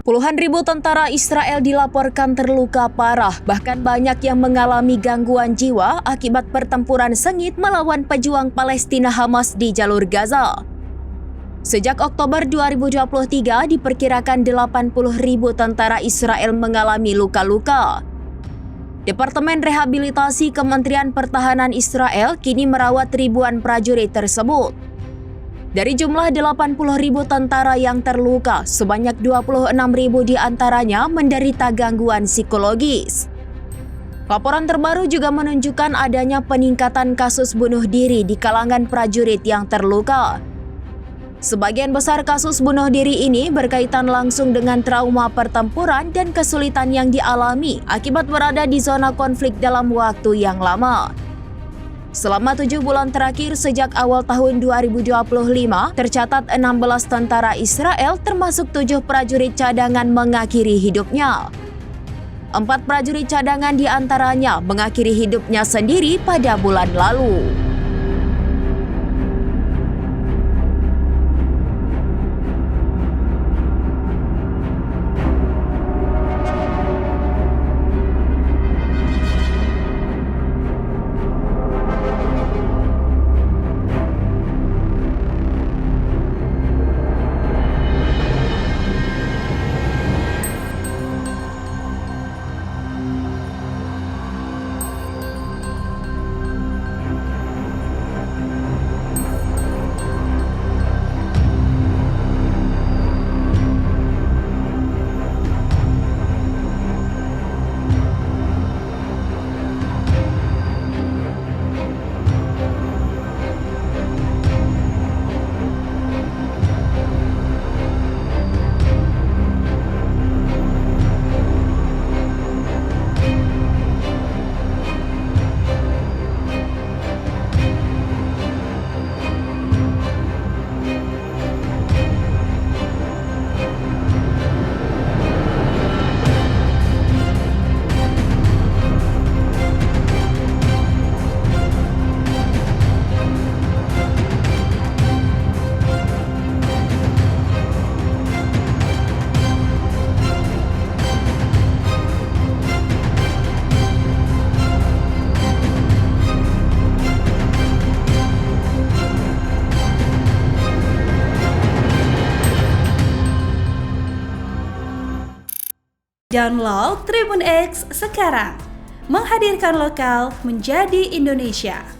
Puluhan ribu tentara Israel dilaporkan terluka parah, bahkan banyak yang mengalami gangguan jiwa akibat pertempuran sengit melawan pejuang Palestina Hamas di jalur Gaza. Sejak Oktober 2023, diperkirakan 80 ribu tentara Israel mengalami luka-luka. Departemen Rehabilitasi Kementerian Pertahanan Israel kini merawat ribuan prajurit tersebut. Dari jumlah 80 ribu tentara yang terluka, sebanyak 26 ribu diantaranya menderita gangguan psikologis. Laporan terbaru juga menunjukkan adanya peningkatan kasus bunuh diri di kalangan prajurit yang terluka. Sebagian besar kasus bunuh diri ini berkaitan langsung dengan trauma pertempuran dan kesulitan yang dialami akibat berada di zona konflik dalam waktu yang lama. Selama 7 bulan terakhir sejak awal tahun 2025, tercatat 16 tentara Israel termasuk 7 prajurit cadangan mengakhiri hidupnya. 4 prajurit cadangan diantaranya mengakhiri hidupnya sendiri pada bulan lalu. Download Tribun X sekarang, menghadirkan lokal menjadi Indonesia.